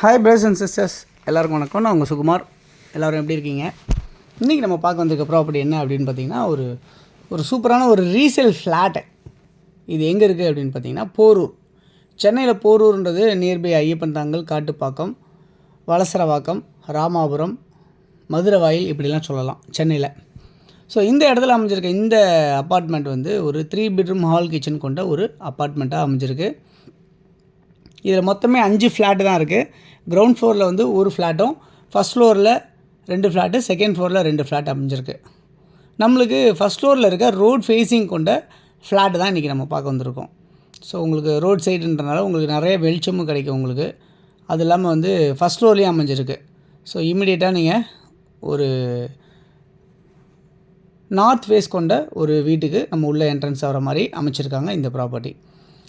Hi brothers and sisters, எல்லாருக்கும் வணக்கம். நான் உங்கள் சுகுமார். எல்லோரும் எப்படி இருக்கீங்க? இன்றைக்கி நம்ம பார்க்க வந்திருக்க ப்ராப்பர்ட்டி என்ன அப்படின்னு பார்த்தீங்கன்னா, ஒரு சூப்பரான ஒரு ரீசேல் ஃப்ளாட்டு. இது எங்கே இருக்குது அப்படின்னு பார்த்தீங்கன்னா, போரூர். சென்னையில் போரூர்ன்றது நியர்பை ஐயப்பன் தாங்கல், காட்டுப்பாக்கம், வலசரவாக்கம், ராமாபுரம், மதுரவாயில் இப்படிலாம் சொல்லலாம் சென்னையில். ஸோ இந்த இடத்துல அமைஞ்சிருக்க இந்த அப்பார்ட்மெண்ட் வந்து ஒரு 3 பெட்ரூம் ஹால் கிச்சன் கொண்ட ஒரு அப்பார்ட்மெண்ட்டாக அமைஞ்சிருக்கு. இதில் மொத்தமே 5 ஃப்ளாட்டு தான் இருக்குது. கிரவுண்ட் ஃப்ளோரில் வந்து ஒரு ஃப்ளாட்டும், ஃபஸ்ட் ஃப்ளோரில் 2 ஃப்ளாட்டு, செகண்ட் ஃப்ளோரில் 2 ஃப்ளாட் அமைஞ்சிருக்கு. நம்மளுக்கு ஃபஸ்ட் ஃப்ளோரில் இருக்க ரோட் ஃபேஸிங் கொண்ட ஃப்ளாட்டு தான் இன்றைக்கி நம்ம பார்க்க வந்திருக்கோம். ஸோ உங்களுக்கு ரோட் சைடுன்றனால உங்களுக்கு நிறைய வெளிச்சமும் கிடைக்கும் உங்களுக்கு. அது இல்லாமல் வந்து ஃபஸ்ட் ஃப்ளோர்லேயும் அமைஞ்சிருக்கு. ஸோ இம்மிடியேட்டாக நீங்கள் ஒரு நார்த் ஃபேஸ் கொண்ட ஒரு வீட்டுக்கு நம்ம உள்ள என்ட்ரன்ஸ் ஆகிற மாதிரி அமைச்சிருக்காங்க இந்த ப்ராப்பர்ட்டி.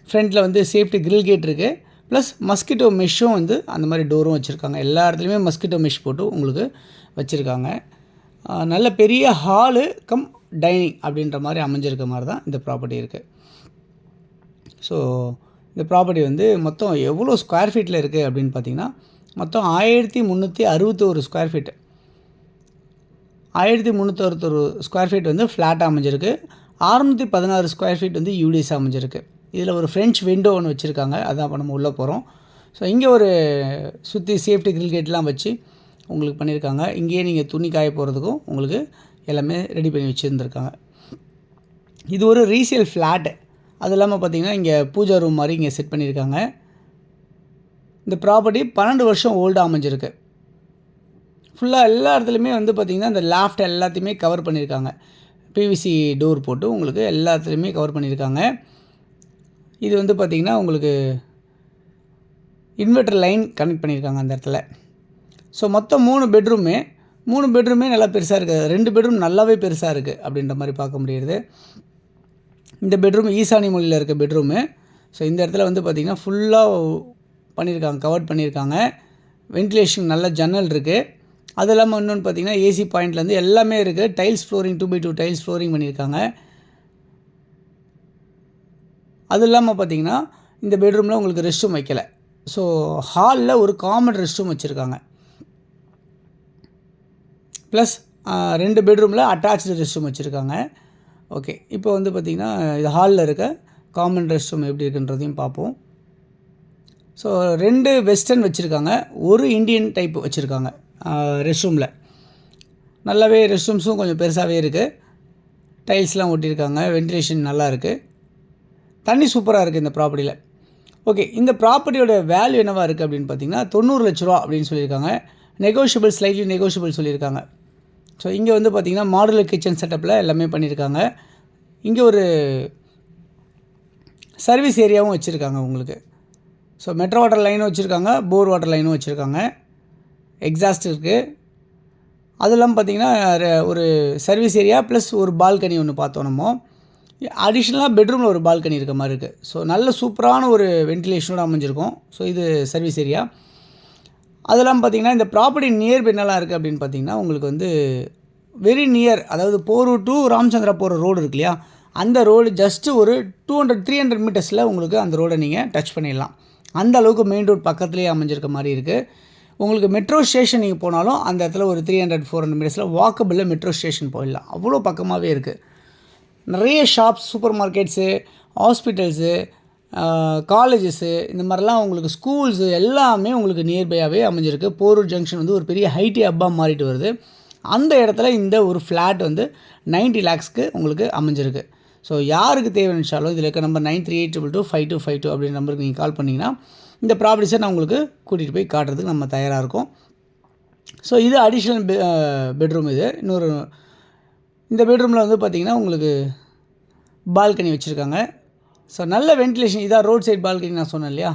ஃப்ரண்ட்டில் வந்து சேஃப்டி கிரில் கேட் இருக்குது, ப்ளஸ் மஸ்கிட்டோ மெஷ்ஷும் வந்து அந்த மாதிரி டோரும் வச்சுருக்காங்க. எல்லா இடத்துலையுமே மஸ்கிட்டோ மெஷ் போட்டு உங்களுக்கு வச்சுருக்காங்க. நல்ல பெரிய ஹாலு கம் டைனிங் அப்படின்ற மாதிரி அமைஞ்சிருக்க மாதிரி தான் இந்த ப்ராப்பர்ட்டி இருக்குது. ஸோ இந்த ப்ராப்பர்ட்டி வந்து மொத்தம் எவ்வளோ ஸ்கொயர் ஃபீட்டில் இருக்குது அப்படின்னு பார்த்திங்கன்னா, மொத்தம் 1361 ஸ்கொயர் ஃபீட்டு. 1361 ஸ்கொயர் ஃபீட் வந்து ஃப்ளாட்டாக அமைஞ்சிருக்கு. 616 ஸ்கொயர் ஃபீட் வந்து யூடிஎஸ் அமைஞ்சிருக்கு. இதில் ஒரு ஃப்ரெஞ்ச் விண்டோ ஒன்று வச்சுருக்காங்க, அதான் இப்போ நம்ம உள்ளே போகிறோம். ஸோ இங்கே ஒரு சுற்றி சேஃப்டி கிரில் கேட்லாம் வச்சு உங்களுக்கு பண்ணியிருக்காங்க. இங்கேயே நீங்கள் துணி காய போகிறதுக்கும் உங்களுக்கு எல்லாமே ரெடி பண்ணி வச்சுருந்துருக்காங்க. இது ஒரு ரீசேல் ஃப்ளாட்டு. அது இல்லாமல் பார்த்திங்கன்னா இங்கே பூஜா ரூம் மாதிரி இங்கே செட் பண்ணியிருக்காங்க. இந்த ப்ராப்பர்ட்டி 12 வருஷம் ஓல்டாக அமைஞ்சிருக்கு. ஃபுல்லாக எல்லா இடத்துலையுமே வந்து பார்த்திங்கன்னா இந்த லாஃப்ட் எல்லாத்தையுமே கவர் பண்ணியிருக்காங்க. பிவிசி டோர் போட்டு உங்களுக்கு எல்லாத்துலேயுமே கவர் பண்ணியிருக்காங்க. இது வந்து பார்த்திங்கன்னா உங்களுக்கு இன்வெர்டர் லைன் கனெக்ட் பண்ணியிருக்காங்க அந்த இடத்துல. ஸோ மொத்தம் 3 பெட்ரூமே நல்லா பெருசாக இருக்குது. 2 பெட்ரூம் நல்லாவே பெருசாக இருக்குது அப்படின்ற மாதிரி பார்க்க முடியுது. இந்த பெட்ரூம் ஈசானி மொழியில் இருக்க பெட்ரூமு. ஸோ இந்த இடத்துல வந்து பார்த்திங்கன்னா ஃபுல்லாக பண்ணியிருக்காங்க, கவர் பண்ணியிருக்காங்க. வென்டிலேஷன் நல்ல ஜன்னல் இருக்குது. அது இல்லாமல் இன்னொன்று பார்த்திங்கன்னா ஏசி பாயிண்ட்லேருந்து எல்லாமே இருக்குது. Tiles flooring 2x2 tiles flooring பண்ணியிருக்காங்க. அது இல்லாமல் பார்த்திங்கன்னா இந்த பெட்ரூமில் உங்களுக்கு ரெஸ்ட் ரூம் வைக்கலை. ஸோ ஹாலில் ஒரு காமன் ரெஸ்ட் ரூம் வச்சுருக்காங்க. ப்ளஸ் 2 பெட்ரூமில் அட்டாச்சு ரெஸ்ட் ரூம் வச்சுருக்காங்க. ஓகே, இப்போ வந்து பார்த்திங்கன்னா இது ஹாலில் இருக்க காமன் ரெஸ்ட் ரூம் எப்படி இருக்குன்றதையும் பார்ப்போம். ஸோ 2 வெஸ்டர்ன் வச்சுருக்காங்க, ஒரு இந்தியன் டைப் வச்சுருக்காங்க ரெஸ்ட் ரூமில். நல்லாவே ரெஸ்ட் ரூம்ஸும் கொஞ்சம் பெருசாகவே இருக்குது. டைல்ஸ்லாம் ஒட்டியிருக்காங்க. வென்டிலேஷன் நல்லா இருக்குது. தண்ணி சூப்பராக இருக்குது இந்த ப்ராப்பர்ட்டியில். ஓகே, இந்த ப்ராப்பர்ட்டியோட வேல்யூ என்னவாக இருக்குது அப்படின்னு பார்த்தீங்கன்னா 90 லட்ச ரூபா அப்படின்னு சொல்லியிருக்காங்க. நெகோஷியபிள், ஸ்லைட்லி நெகோஷியபிள் சொல்லியிருக்காங்க. ஸோ இங்கே வந்து பார்த்திங்கன்னா மாடுலர் கிச்சன் செட்டப்பில் எல்லாமே பண்ணியிருக்காங்க. இங்கே ஒரு சர்வீஸ் ஏரியாவும் வச்சுருக்காங்க உங்களுக்கு. ஸோ மெட்ரோ வாட்டர் லைனும் வச்சுருக்காங்க, போர் வாட்டர் லைனும் வச்சுருக்காங்க. எக்ஸாஸ்ட் இருக்குது. அது இல்லாமல் பார்த்திங்கன்னா ஒரு சர்வீஸ் ஏரியா ப்ளஸ் ஒரு பால்கனி ஒன்று பார்த்தோம் நம்ம. அடிஷ்னலாக பெட்ரூமில் ஒரு பால்கனி இருக்க மாதிரி இருக்குது. ஸோ நல்ல சூப்பரான ஒரு வென்டிலேஷனோடு அமைஞ்சிருக்கும். ஸோ இது சர்வீஸ் ஏரியா. அதெல்லாம் பார்த்திங்கன்னா இந்த ப்ராப்பர்ட்டி நியர் என்னெல்லாம் இருக்குது அப்படின்னு பார்த்திங்கன்னா உங்களுக்கு வந்து வெரி நியர், அதாவது போரூர் டு ராமச்சந்திரா போகிற ரோடு இருக்கு இல்லையா, அந்த ரோடு ஜஸ்ட்டு ஒரு 200-300 மீட்டர்ஸில் உங்களுக்கு அந்த ரோடை நீங்கள் டச் பண்ணிடலாம். அந்த அளவுக்கு மெயின் ரோடு பக்கத்துலேயே அமைஞ்சிருக்க மாதிரி இருக்குது. உங்களுக்கு மெட்ரோ ஸ்டேஷன் நீங்கள் போனாலும் அந்த இடத்துல ஒரு 300-400 மீட்டர்ஸில் வாக்கபிளில் மெட்ரோ ஸ்டேஷன் போயிடலாம். அவ்வளோ பக்கமாகவே இருக்குது. நிறைய shops, super markets, hospitals, colleges, இந்த மாதிரிலாம் உங்களுக்கு ஸ்கூல்ஸு எல்லாமே உங்களுக்கு நியர்பையாகவே அமைஞ்சிருக்கு. போரூர் ஜங்ஷன் வந்து ஒரு பெரிய ஹைடி ஹப்பாக மாறிட்டு வருது. அந்த இடத்துல இந்த ஒரு ஃப்ளாட் வந்து 90 lakhsக்கு உங்களுக்கு அமைஞ்சிருக்கு. ஸோ யாருக்கு தேவைச்சாலும் இதில் இருக்க நம்பர் 9382225252 அப்படின்ற நம்பருக்கு நீங்கள் கால் பண்ணிங்கன்னா இந்த ப்ராப்பர்ட்டிஸை நான் உங்களுக்கு கூட்டிகிட்டு போய் காட்டுறதுக்கு நம்ம தயாராக இருக்கோம். ஸோ இது அடிஷ்னல் பெட்ரூம். இது இன்னொரு இந்த பெட்ரூமில் வந்து பார்த்திங்கன்னா உங்களுக்கு பால்கனி வச்சுருக்காங்க. ஸோ நல்ல வென்டிலேஷன். இதான் ரோட் சைட் பால்கனி நான் சொன்னேன் இல்லையா.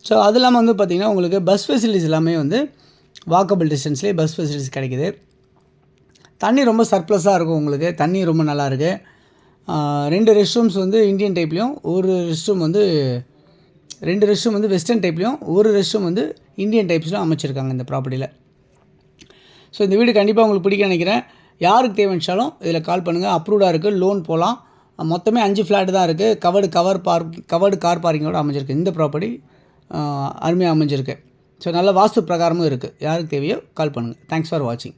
ஸோ அது இல்லாமல் வந்து பார்த்திங்கன்னா உங்களுக்கு பஸ் ஃபெசிலிட்டிஸ் எல்லாமே வந்து வாக்கபிள் டிஸ்டன்ஸ்லேயே பஸ் ஃபெசிலிட்டிஸ் கிடைக்கிது. தண்ணி ரொம்ப சர்ப்ளஸாக இருக்கும் உங்களுக்கு. தண்ணி ரொம்ப நல்லாயிருக்கு. 2 ரெஸ்ட் ரூம்ஸ் வந்து இந்தியன் டைப்லேயும், ஒரு ரெஸ்ட் ரூம் வந்து 2 ரெஸ்ட் ரூம் வந்து வெஸ்டர்ன் டைப்லேயும், ஒரு ரெஸ்ட் ரூம் வந்து இந்தியன் டைப்ஸ்லையும் அமைச்சிருக்காங்க இந்த ப்ராப்பர்ட்டியில். ஸோ இந்த வீடு கண்டிப்பாக உங்களுக்கு பிடிக்க நினைக்கிறேன். யாருக்கு தேவைச்சாலும் இதில் கால் பண்ணுங்கள். அப்ரூவ்டாக இருக்குது, லோன் போகலாம். மொத்தமே 5 ஃப்ளாட் தான் இருக்குது. கவர்டு கார் பார்க்கிங்கோடு அமைஞ்சிருக்கு இந்த ப்ராப்பர்ட்டி. அருமையாக அமைஞ்சிருக்கு. ஸோ நல்ல வாஸ்து பிரகாரமும் இருக்குது. யாருக்கு தேவையோ கால் பண்ணுங்கள். தேங்க்ஸ் ஃபார் வாட்சிங்.